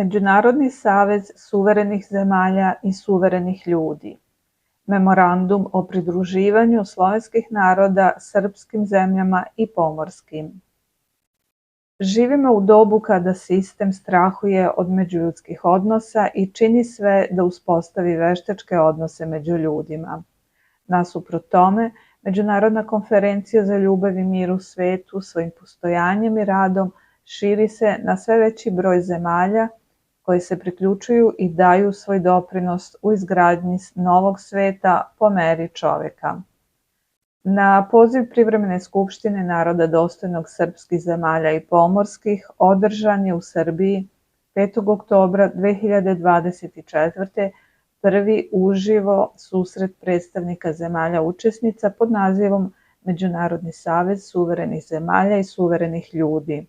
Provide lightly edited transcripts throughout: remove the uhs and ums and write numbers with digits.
Međunarodni savez suverenih zemalja i suverenih ljudi, Memorandum o pridruživanju slovenskih naroda srpskim zemljama i pomorskim. Živimo u dobu kada sistem strahuje od međuljudskih odnosa i čini sve da uspostavi veštačke odnose među ljudima. Nasuprot tome, Međunarodna konferencija za ljubav i mir u svetu svojim postojanjem i radom širi se na sve veći broj zemalja koji se priključuju i daju svoj doprinos u izgradnji novog sveta po meri čoveka. Na poziv Privremene skupštine naroda dostojnog srpskih zemalja i pomorskih održan je u Srbiji 5. oktobra 2024. prvi uživo susret predstavnika zemalja učesnica pod nazivom Međunarodni savez suverenih zemalja i suverenih ljudi.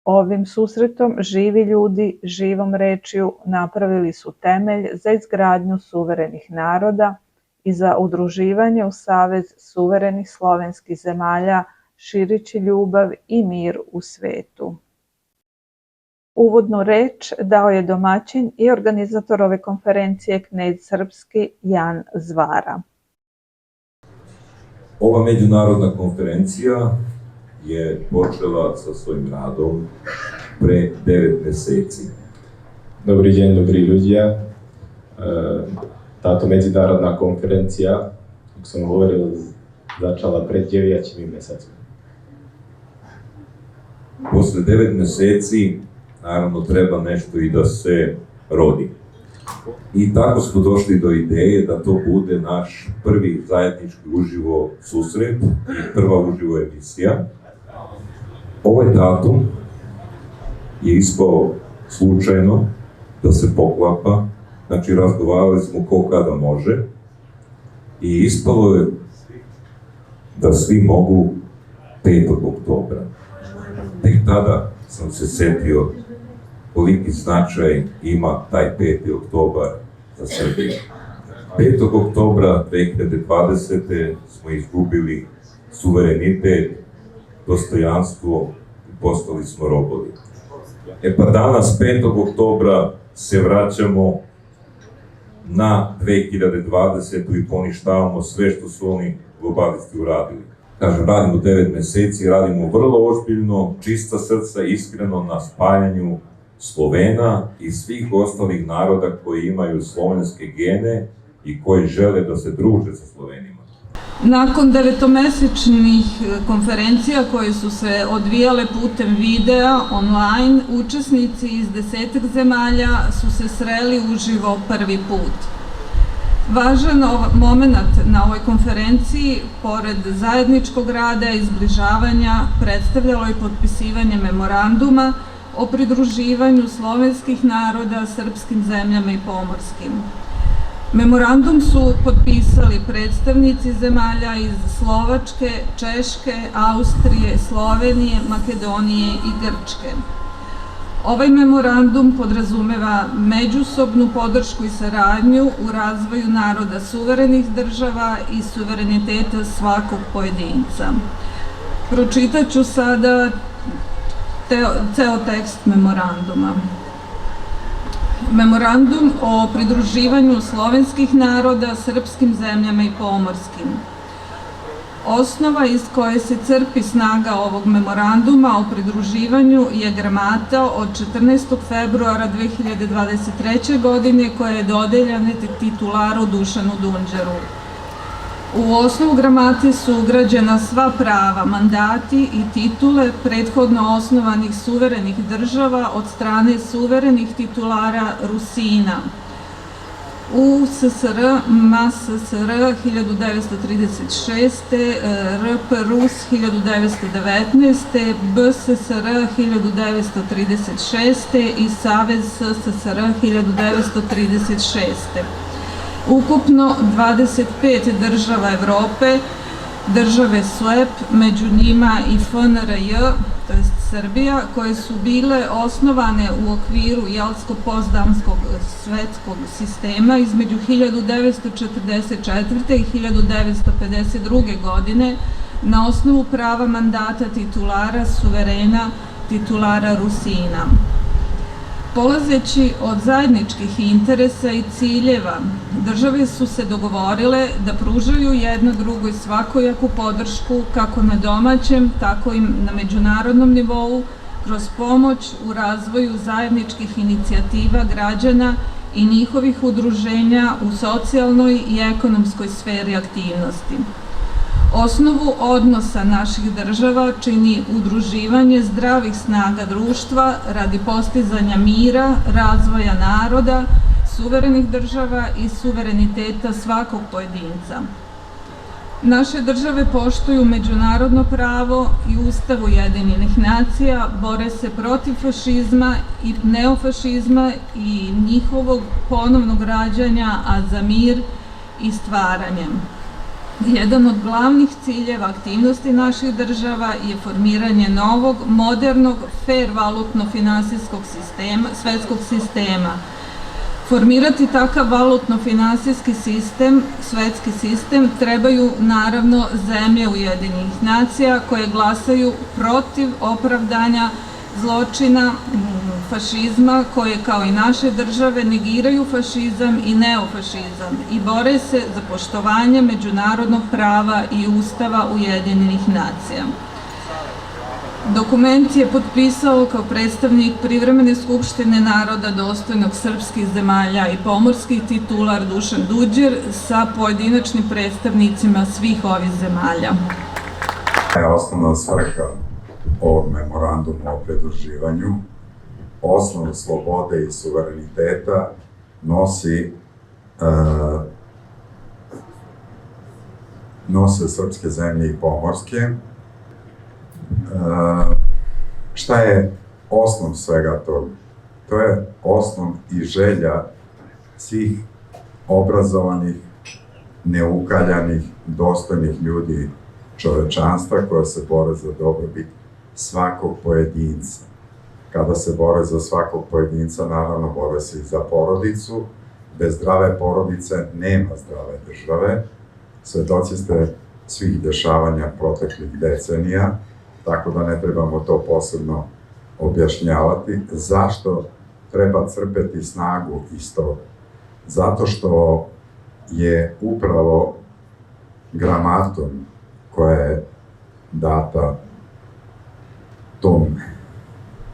Ovim susretom živi ljudi živom rečju napravili su temelj za izgradnju suverenih naroda i za udruživanje u Savez suverenih slovenskih zemalja, širići ljubav i mir u svetu. Uvodnu reč dao je domaćin i organizator ove konferencije knez srpski Jan Zvara. Ova međunarodna konferencija je počela sa svojim radom pre 9 meseci. Добрий день, добрі люди. Táto medzinárodná konferencia, ako som hovoril, začala pred 9 mesecima. Posle 9 meseci, naravno, treba nešto i da se rodi. I tako smo došli do ideje da to bude naš prvi zajednički uživo susret i prva uživo emisija. Ovaj datum je ispao slučajno da se poklapa, znači razgovarali smo ko kada može i ispalo je da svi mogu 5. oktobra. Tek tada sam se setio koliki značaj ima taj 5. oktobar za Srbiju. 5. oktobra 2020. smo izgubili suverenitet, dostojanstvo i postali smo robovi. Pa danas, 5. oktobra, se vraćamo na 2020. i poništavamo sve što su oni globalisti uradili. Kažem, radimo 9 meseci, radimo vrlo ozbiljno, čista srca, iskreno na spajanju Slovena i svih ostalih naroda koji imaju slovenske gene i koji žele da se druže sa Slovenima. Nakon 9-mesečnih konferencija koje su se odvijale putem videa online, učesnici iz 10 zemalja su se sreli uživo prvi put. Važan moment na ovoj konferenciji, pored zajedničkog rada i zbližavanja, predstavljalo je potpisivanje memoranduma o pridruživanju slovenskih naroda srpskim zemljama i pomorskim. Memorandum su potpisali predstavnici zemalja iz Slovačke, Češke, Austrije, Slovenije, Makedonije i Grčke. Ovaj memorandum podrazumeva međusobnu podršku i saradnju u razvoju naroda suverenih država i suvereniteta svakog pojedinca. Pročitat ću sada ceo tekst memoranduma. Memorandum o pridruživanju slovenskih naroda srpskim zemljama i pomorskim. Osnova iz koje se crpi snaga ovog memoranduma o pridruživanju je gramata od 14. februara 2023. godine koja je dodeljena titularu Dušanu Dunđeru. U osnovu gramate su ugrađena sva prava, mandati i titule prethodno osnovanih suverenih država od strane suverenih titulara Rusina. USSR, MSSR 1936, RP Rus 1919, BSSR 1936 i Savez SSSR 1936. Ukupno 25 država Evrope, države SUEP, među njima i FNRJ, to je Srbija, koje su bile osnovane u okviru Jelsko-Potsdamskog svetskog sistema između 1944. i 1952. godine na osnovu prava mandata titulara suverena, titulara Rusina. Polazeći od zajedničkih interesa i ciljeva, države su se dogovorile da pružaju jedna drugoj svakojaku podršku kako na domaćem, tako i na međunarodnom nivou, kroz pomoć u razvoju zajedničkih inicijativa građana i njihovih udruženja u socijalnoj i ekonomskoj sferi aktivnosti. Osnovu odnosa naših država čini udruživanje zdravih snaga društva radi postizanja mira, razvoja naroda, suverenih država i suvereniteta svakog pojedinca. Naše države poštuju međunarodno pravo i Ustav Ujedinjenih nacija, bore se protiv fašizma i neofašizma i njihovog ponovnog rađanja, a za mir i stvaranjem. Jedan od glavnih ciljeva aktivnosti naših država je formiranje novog, modernog, fair valutno-finansijskog sistema, svetskog sistema. Formirati takav valutno-finansijski sistem, svetski sistem, trebaju naravno zemlje Ujedinjenih nacija koje glasaju protiv opravdanja zločina, fašizma, koje kao i naše države negiraju fašizam i neofašizam i bore se za poštovanje međunarodnog prava i Ustava Ujedinjenih nacija. Dokument je potpisao kao predstavnik Privremene skupštine naroda dostojnog srpskih zemalja i pomorskih titular Dušan Duđer sa pojedinačnim predstavnicima svih ovih zemalja. Osnovna svrha ovog memoranduma o pridruživanju, osnovu slobode i suvereniteta nose srpske zemlje i pomorske. Šta je osnov svega toga? To je osnov i želja svih obrazovanih, neukaljanih, dostojnih ljudi čovečanstva koja se bore za dobrobit svakog pojedinca. Kada se bore za svakog pojedinca, naravno bore se i za porodicu. Bez zdrave porodice nema zdrave države. Svedoci ste svih dešavanja proteklih decenija, tako da ne trebamo to posebno objašnjavati. Zašto treba crpeti snagu iz toga? Zato što je upravo gramatom koja je data tom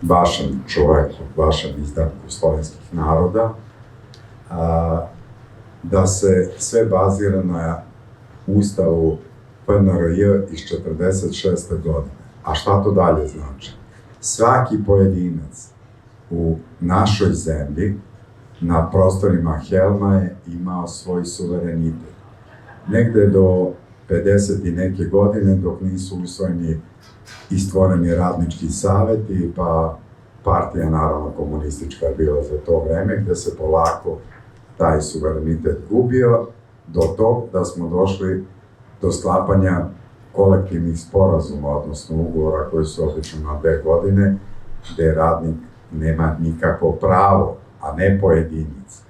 vašem čoveku, vašem izdanku slovenskih naroda, da se sve bazira na Ustavu PNRJ iz 1946. godine. A šta to dalje znači? Svaki pojedinac u našoj zemlji na prostorima Helma je imao svoj suverenitet. Negde do 50 i neke godine, dok nisu usvojeni i stvoreni radnički saveti, pa partija naravno komunistička je bila za to vreme, gde se polako taj suverenitet gubio, do tog da smo došli do sklapanja kolektivnih sporazuma, odnosno ugovora koji su obično na 2 godine, gde radnik nema nikakvo pravo, a ne pojedinac.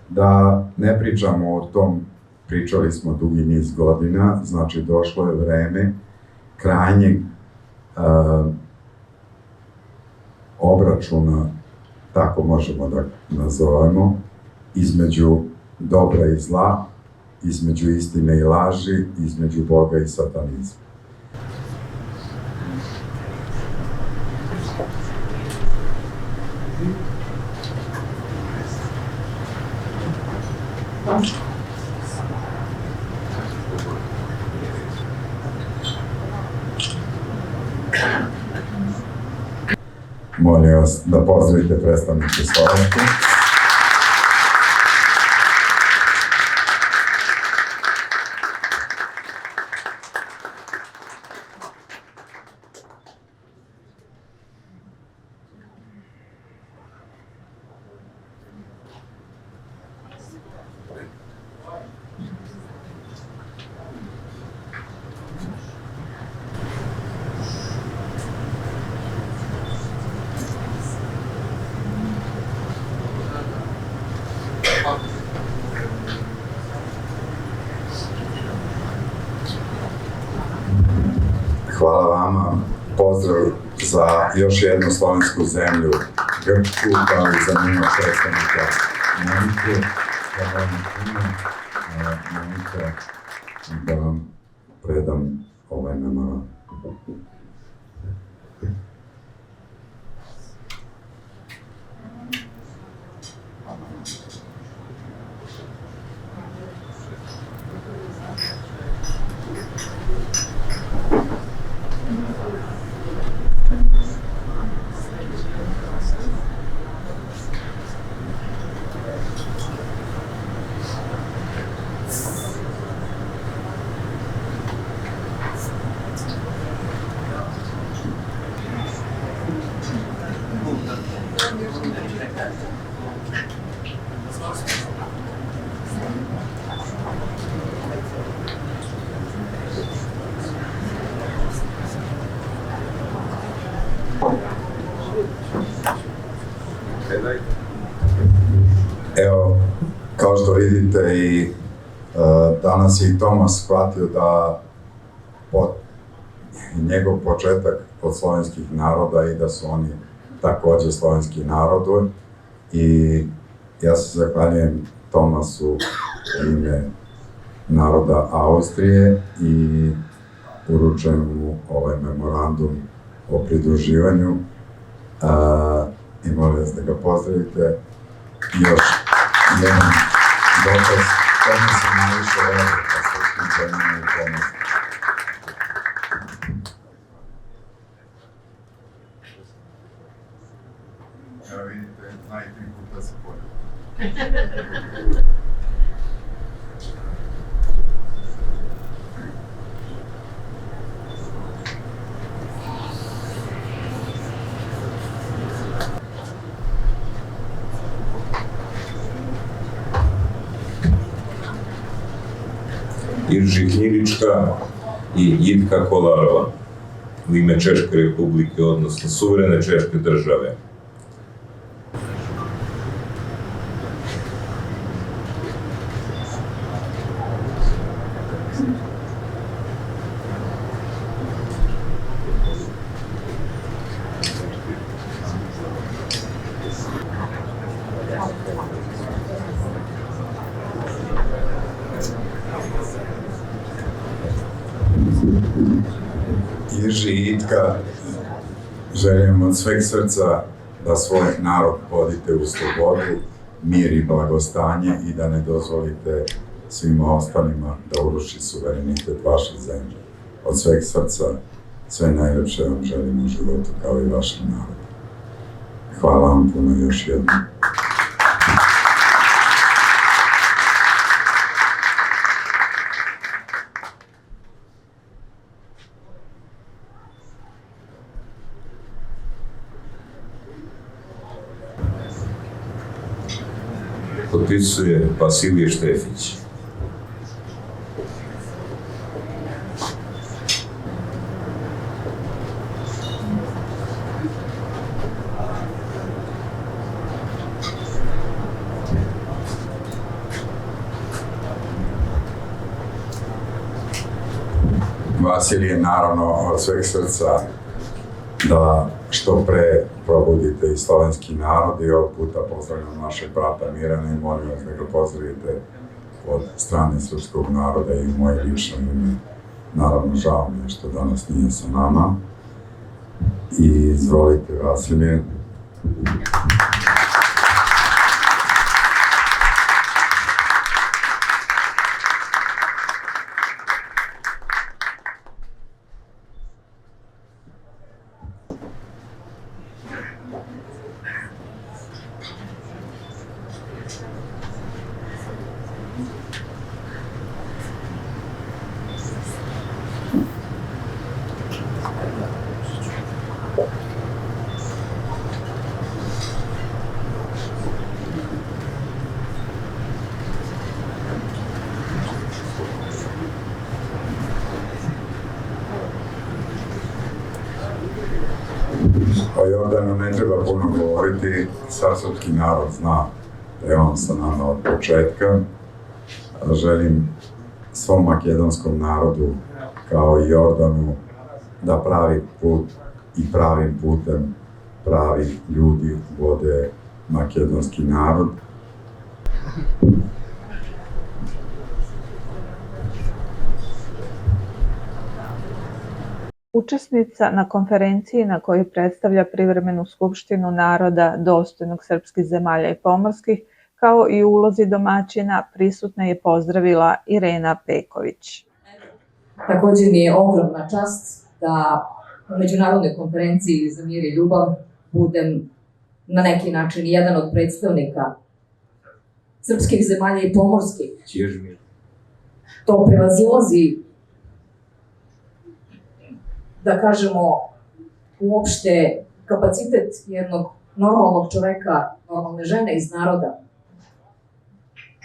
Da ne pričamo o tom, pričali smo dugi niz godina, znači došlo je vreme krajnjeg obračuna, tako možemo da nazovemo, između dobra i zla, između istine i laži, između Boga i satanizma. Molim vas da pozdravite predstavnike Slovenske. Hvala vama, pozdrav za još jednu slovensku zemlju Grčku, kao i za njima predstavnika Monike. Hvala vam puno, Monika, da vam predam ovaj memorandum. Evo, kao što vidite i danas je i Tomas shvatio da njegov početak od slovenskih naroda i da su oni takođe slovenski narod. I ja se zahvaljujem Tomasu u ime naroda Austrije i uručujem mu ovaj memorandum o pridruživanju i molim vas da ga pozdravite. Još jedan dokaz kome se najviše radi ka srpskim zemljama i pomorskim. Evo vidite, najti puta se pojavio. Irži Knjilička i Jitka Kolarova u ime Češke republike, odnosno suverene Češke države. Irži i Jitka, želim od sveg srca da svoj narod vodite u slobodu, mir i blagostanje i da ne dozvolite svima ostalima da uruši suverenitet vaše zemlje. Od sveg srca sve najlepše vam želim u životu kao i vašem narodu. Hvala vam puno još jednom. Potpisuje Vasilije Štefić. Vasilije, naravno, od sveg srca da što pre probudite i slovenski narod i ovog puta pozdravljam našeg brata Mirana i molim vas da ga pozdravite od strane srpskog naroda i u moje lično ime. Naravno, žao mi je što danas nije sa nama. I izvolite, Vasilije. O Jordanu ne treba puno govoriti, sav srpski narod zna da je on sa nama od početka. Želim svom makedonskom narodu, kao i Jordanu, da pravi put i pravim putem pravi ljudi vode makedonski narod. Učesnica na konferenciji na kojoj predstavlja Privremenu skupštinu naroda dostojnog srpskih zemalja i pomorskih, kao i u ulozi domaćina, prisutna je pozdravila Irena Peković. Također mi je ogromna čast da u Međunarodnoj konferenciji za mir i ljubav budem na neki način jedan od predstavnika srpskih zemalja i pomorskih. To prevazilazi, da kažemo, uopšte kapacitet jednog normalnog čoveka, normalne žene iz naroda.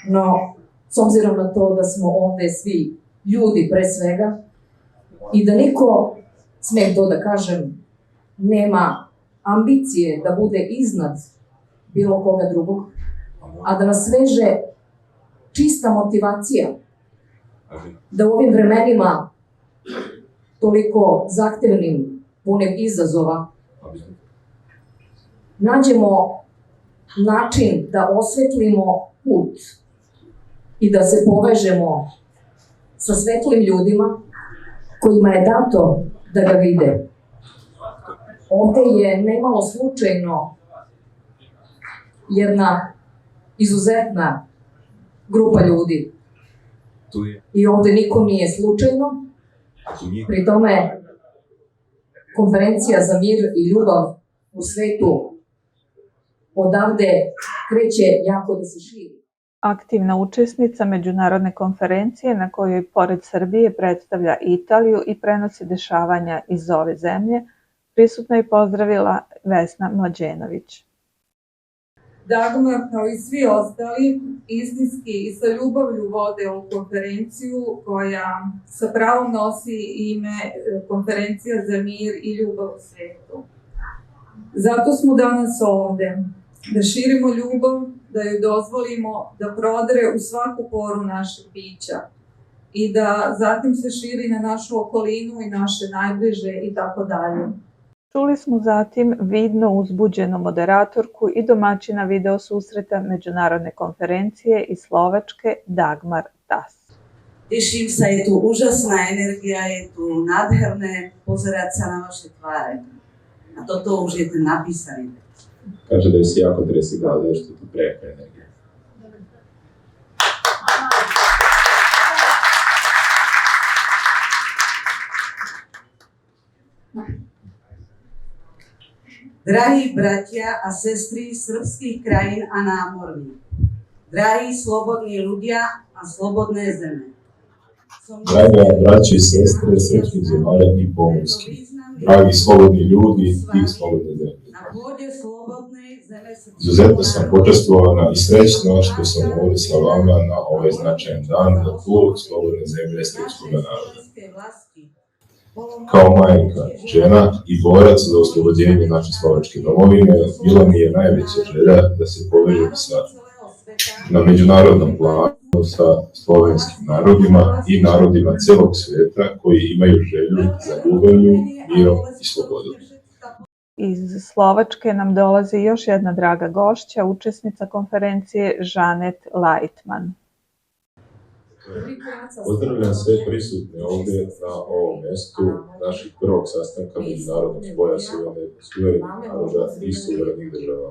No, s obzirom na to da smo ovde svi ljudi pre svega i da niko, smem to da kažem, nema ambicije da bude iznad bilo koga drugog, a da nas veže čista motivacija da u ovim vremenima toliko zahtevnim, punim izazova, nađemo način da osvetlimo put i da se povežemo sa svetlim ljudima kojima je dato da ga vide. Ovde je nemalo slučajno jedna izuzetna grupa ljudi. I ovde nikom nije slučajno. Pri tome, konferencija za mir i ljubav u svetu odavde kreće jako da se širi. Aktivna učesnica međunarodne konferencije na kojoj pored Srbije predstavlja Italiju i prenosi dešavanja iz ove zemlje, prisutna je pozdravila Vesna Mlađenović. Dagmar, kao i svi ostali, istinski i sa ljubavlju vode ovu konferenciju koja sa pravom nosi ime Konferencija za mir i ljubav u svetu. Zato smo danas ovde, da širimo ljubav, da ju dozvolimo da prodre u svaku poru našeg bića i da zatim se širi na našu okolinu i naše najbliže i tako dalje. Čuli smo zatim vidno uzbuđenu moderatorku i domaćina video susreta međunarodne konferencije iz Slovačke Dagmar Tas. Teším sa, je tu úžasná energia, je tu nádherné pozerať sa na vaše tváre. A toto už je ten napísaný text. Kaže da je se jako tresi gleda, što je tu prejaka energija. Drahí bratia a sestry srbských krajín a námorní, drahí slobodní ľudia a slobodné zeme. Draga braći i sestre srpskih zemalja i pomorskih, dragi slobodni ljudi i slobodne zemlje. Izuzetno sam počastvovana i srećna što sam ovdje sa vama na ovaj značajan dan za tlu slobodne zemlje srpskog naroda. Kao majka, žena i borac za oslobodjenje naše slovačke domovine, bila mi je najveća želja da se povežem na međunarodnom planu sa slovenskim narodima i narodima celog sveta koji imaju želju za ljubavlju, mirom i slobodom. Iz Slovačke nam dolazi još jedna draga gošća, učesnica konferencije Žanet Lajtman. Pozdravljam sve prisutne ovdje na ovom mjestu naših prvog sastanka međunarodnog spoja suverenih naroda i suverenih država.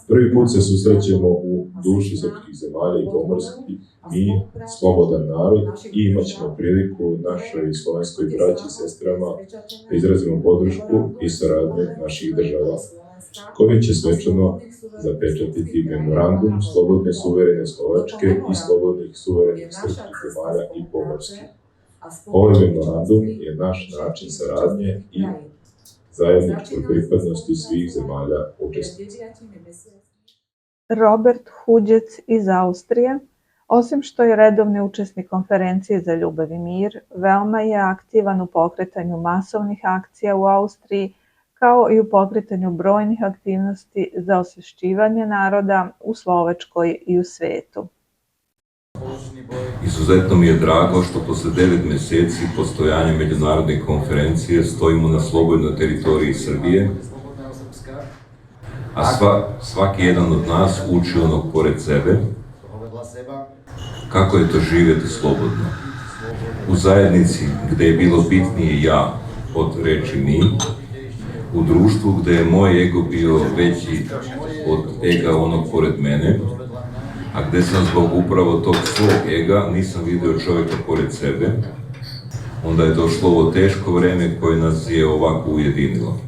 Prvi put se susrećemo u duši srpskih zemalja i pomorskih, mi, slobodan narod, i imat ćemo priliku našoj slovenskoj braći i sestrama da izrazimo podršku i saradnju naših država, koji će svečano zapečatiti memorandum Slobodne suverene Slovačke i Slobodnih suverenih srpskih zemalja i pomorskih. Ovaj memorandum je naš način saradnje i zajedničke pripadnosti svih zemalja učesnika. Robert Huđec iz Austrije, osim što je redovni učesnik konferencije za ljubav i mir, veoma je aktivan u pokretanju masovnih akcija u Austriji, kao i u pokretanju brojnih aktivnosti za osvešćivanje naroda u Slovačkoj i u svetu. Izuzetno mi je drago što posle 9 meseci postojanja međunarodne konferencije stojimo na slobodnoj teritoriji Srbije a svaki jedan od nas uči onog pored sebe kako je to živjeti slobodno. U zajednici gdje je bilo bitnije ja od reči mi, u društvu gdje je moj ego bio veći od ega onog pored mene, a gdje sam zbog upravo tog svog ega nisam vidio čovjeka pored sebe, onda je došlo ovo teško vrijeme koje nas je ovako ujedinilo.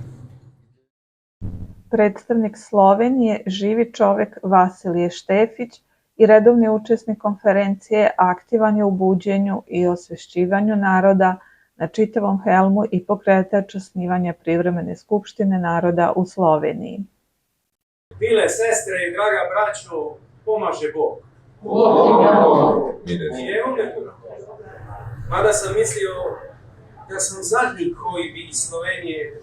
Predstavnik Slovenije, živi čovjek Vasilije Štefić i redovni učesnik konferencije, aktivan je u buđenju i osvešćivanju naroda na čitavom Helmu i pokretač osnivanja privremene skupštine naroda u Sloveniji. Mile sestre i draga braćo, pomaže Bog. Mada sam mislio da sam zadnji koji bi iz Slovenije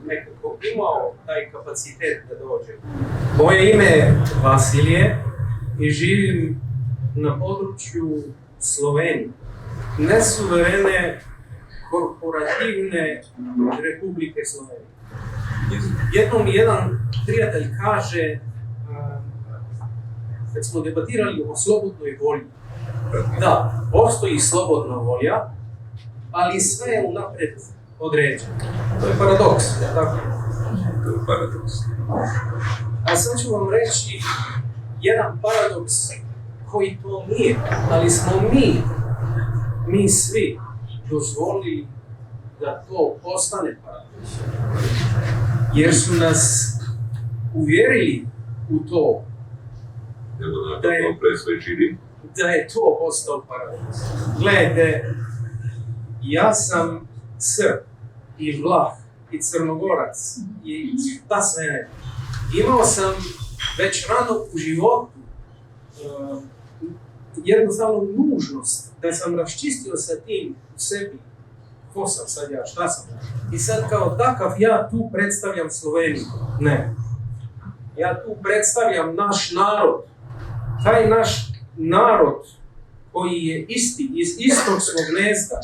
nekako imao taj kapacitet da dođe. Moje ime je Vasilije i živim na području Slovenije, nesuverene korporativne Republike Slovenije. Jednom mi jedan prijatelj kaže, kad smo debatirali o slobodnoj volji, da, postoji slobodna volja, ali sve je unapred određeno. To je paradoks, tako? To je paradoks. A sad ću vam reći jedan paradoks koji to nije, ali smo mi svi dozvolili da to postane paradoks. Jer su nas uvjerili u to da je to postao paradoks. Gledajte, ja sam Srb i Vlah i Crnogorac i šta sve ne. Imao sam već rano u životu jednostavno nužnost da sam raščistio sa tim u sebi ko sam sad ja, šta sam. I sad kao takav ja tu predstavljam Sloveniju. Ne. Ja tu predstavljam naš narod. Taj naš narod koji je isti, iz istog svog gnezda.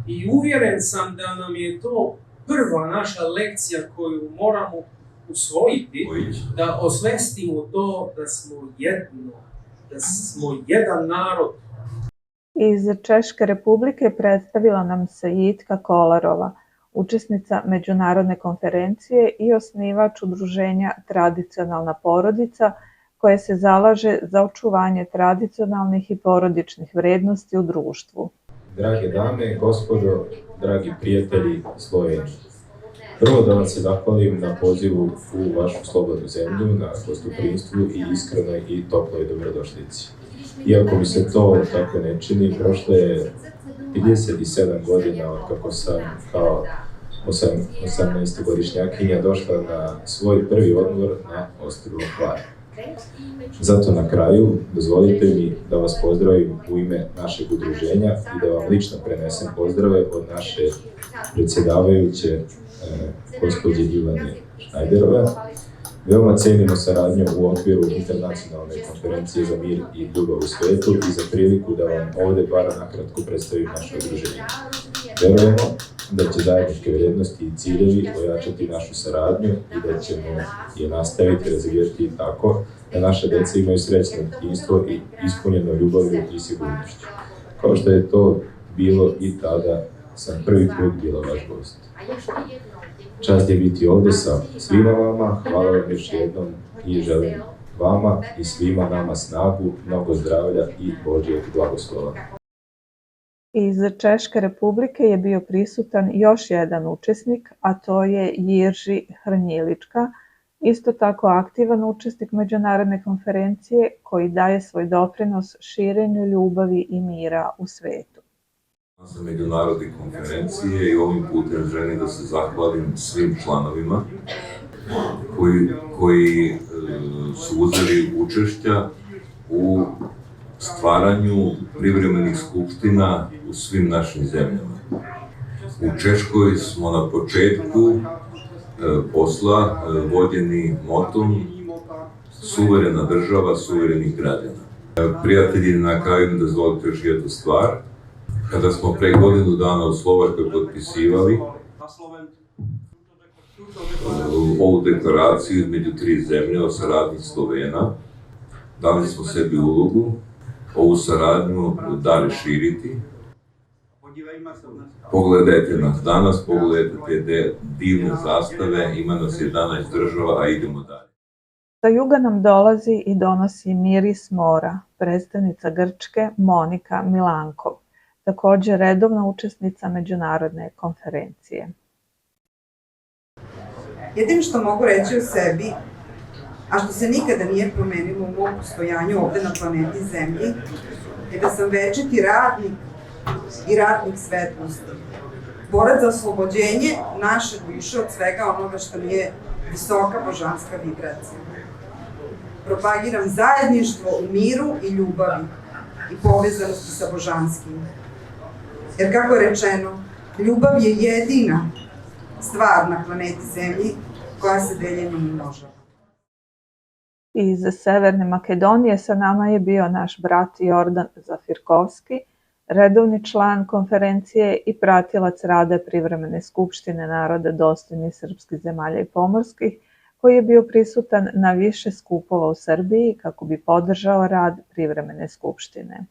I uvjeren sam da nam je to prva naša lekcija koju moramo usvojiti, da osvestimo to da smo jedno, da smo jedan narod. Iz Češke republike predstavila nam se Jitka Kolarova, učesnica međunarodne konferencije i osnivač udruženja Tradicionalna porodica, koje se zalaže za očuvanje tradicionalnih i porodičnih vrednosti u društvu. Drage dame, gospodo, dragi prijatelji Slovenije. Prvo da vam se zahvalim na pozivu u vašu slobodnu zemlju, na gostoprimstvu i iskrenoj i toploj dobrodošlici. Iako mi se to tako ne čini, prošlo je 37 godina od kako sam kao 18-godišnjakinja došla na svoj prvi odmor na ostrvu Hvar. Zato na kraju dozvolite mi da vas pozdravim u ime našeg udruženja i da vam lično prenesem pozdrave od naše predsjedavajuće gospođe Ivane Šnajderove. Veoma cenimo saradnju u okviru internacionalne konferencije za mir i ljubav u svijetu i za priliku da vam ovdje bar nakratko predstavim naše udruženje. Verujemo da će zajedničke vrijednosti i ciljevi ojačati našu saradnju i da ćemo je nastaviti razvijati tako da naša djeca imaju srećno djetinjstvo i ispunjeno ljubavlju i sigurnošću. Kao što je to bilo i tada sam prvi put bila vaš gost. Čast je biti ovdje sa svima vama, hvala vam još jednom i želim vama i svima nama snagu, mnogo zdravlja i Božjeg blagoslova. Iz Češke republike je bio prisutan još jedan učesnik, a to je Jirži Hrnjilička, isto tako aktivan učesnik međunarodne konferencije koji daje svoj doprinos širenju ljubavi i mira u svetu. Za međunarodne konferencije i ovim putem želim da se zahvalim svim članovima koji su uzeli učešća u stvaranju privremenih skupština u svim našim zemljama. U Češkoj smo na početku posla vođeni motom suverena država, suverenih građana. Prijatelji, na kraju dozvolite još jednu stvar. Kada smo pre godinu dana u Slovačkoj potpisivali ovu deklaraciju između tri zemlje o saradnji Slovena. Dali smo sebi ulogu ovu saradnju dalje širiti. Pogledajte nas danas, pogledajte te divne zastave, ima nas 11 država, a idemo dalje. Sa juga nam dolazi i donosi miris mora, predstavnica Grčke Monika Milankov, također redovna učesnica međunarodne konferencije. Jedino što mogu reći o sebi, a što se nikada nije promenilo u mom postojanju ovde na planeti Zemlji, je da sam večiti radnik i ratnik svetlosti. Borac za oslobođenje naše duše od svega onoga što nije visoka božanska vibracija. Propagiram zajedništvo u miru i ljubavi i povezanosti sa božanskim. Jer kako je rečeno, ljubav je jedina stvar na planeti Zemlji koja se deljenjem umnožava. Iz Severne Makedonije sa nama je bio naš brat Jordan Zafirkovski, redovni član konferencije i pratilac rada Privremene skupštine naroda dostojnih srpskih zemalja i pomorskih, koji je bio prisutan na više skupova u Srbiji kako bi podržao rad Privremene skupštine.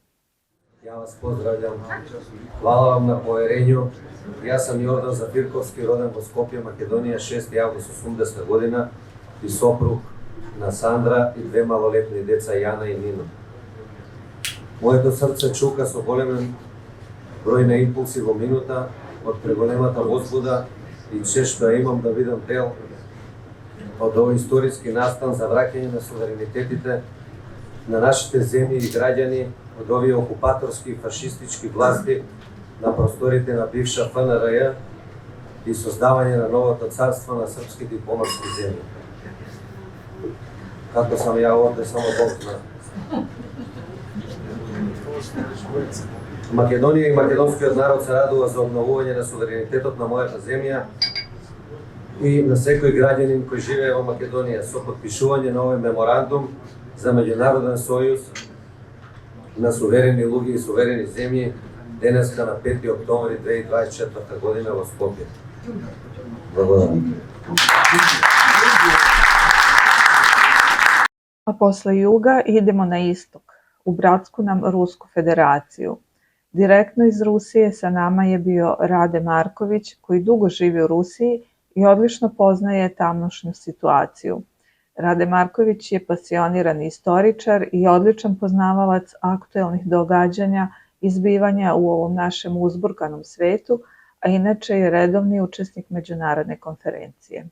Ja vas pozdravljam. Hvala vam na poverenju. Ja sam Jordan Zafirkovski, rodan u Skopje, Makedonija, 6. avgust 80. godina i soprug na Sandra i dve maloletni deca Jana i Nino. Моето срце чука со големен број на импулси во минута од преголемата возбуда и чест што имам да бидам дел од овој историски настан за враќање на суверенитетите на нашите земји и граѓани од овие окупаторски и фашистички власти на просторите на бивша ФНРЈ и создавање на новото царство на српските и поморски земји. Како сам ја овде, само Бог зна. Македонија и македонскиот народ се радува за обновување на суверенитетот на мојата земја и на секој граѓанин кој живее во Македонија со потпишување на овој меморандум за меѓународен сојуз на суверени луѓе и суверени земји денеска на 5. октомври 2024 година во Скопје. Благодарам. A posle juga idemo na istok, u bratsku nam Rusku federaciju. Direktno iz Rusije sa nama je bio Rade Marković, koji dugo živi u Rusiji i odlično poznaje tamošnju situaciju. Rade Marković je pasioniran istoričar i odličan poznavalac aktuelnih događanja i zbivanja u ovom našem uzburkanom svetu, a inače je redovni učesnik međunarodne konferencije.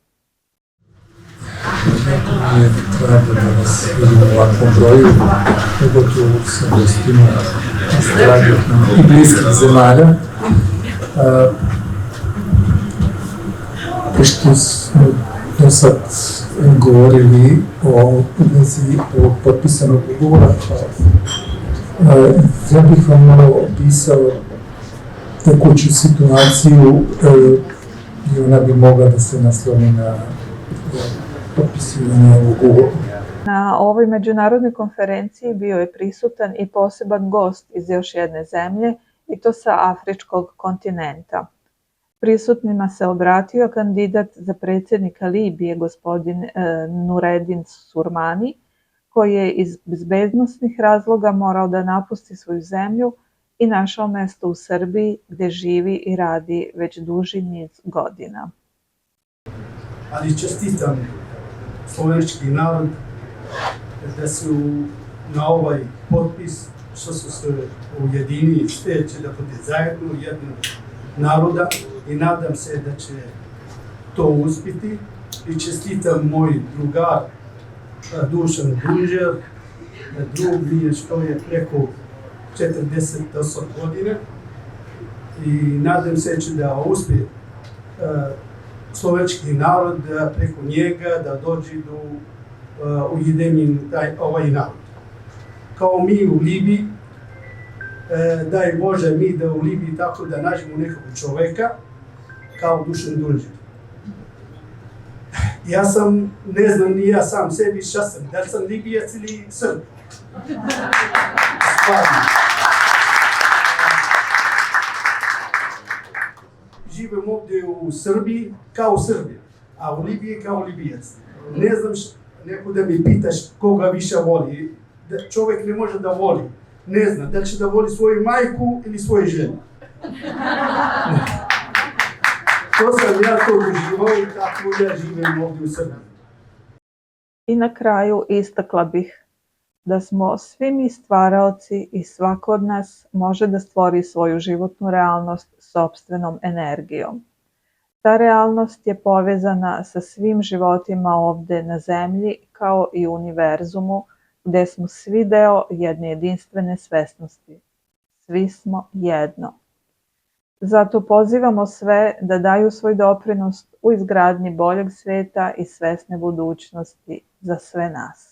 Nije drago da vas vidimo u ovakvom broju, pogotovo sa gostima dragih i bliskih zemalja. Pošto smo do sad govorili o vezi ovog potpisanog ugovora, ja bih vam malo opisao tekuću situaciju i ona bi mogla da se nasloni na potpisivanje ovog ugovora. Na ovoj međunarodnoj konferenciji bio je prisutan i poseban gost iz još jedne zemlje, i to sa afričkog kontinenta. Prisutnima se obratio kandidat za predsjednika Libije, gospodin Nureddin Surmani, koji je iz bezbednosnih razloga morao da napusti svoju zemlju i našao mesto u Srbiji gde živi i radi već duži niz godina. Ali čestitam slovenski narod da su na ovaj potpis što su se ujedinili, sve će da bude zajedno jednog naroda i nadam se da će to uspjeti. I čestitam moj drugar Dušan Dunđer, drug mi je što je preko 48 godina i nadam se da će da uspije slovenski narod preko njega da dođe do ujedinjen ovaj narod. Kao mi u Libiji, daj Bože mi da u Libiji tako da nađemo nekog čoveka kao Dušan Dunđer. Ja sam, ne znam ni ja sam sebi šta sam, da li sam Libijac ili Srb. Stvarno. Živim ovdje u Srbiji kao Srbija. a u Libiji je kao Libijac. Ne znam neko da mi pitaš koga više voli. Čovjek ne može da voli. Ne zna da li će da voli svoju majku ili svoju ženu. To sam ja to doživao i tako ja živim ovdje u Srbiji. I na kraju istakla bih da smo svi mi stvaraoci i svako od nas može da stvori svoju životnu realnost sopstvenom energijom. Ta realnost je povezana sa svim životima ovde na zemlji kao i univerzumu, gde smo svi deo jedne jedinstvene svesnosti. Svi smo jedno. Zato pozivamo sve da daju svoj doprinos u izgradnji boljeg sveta i svesne budućnosti za sve nas.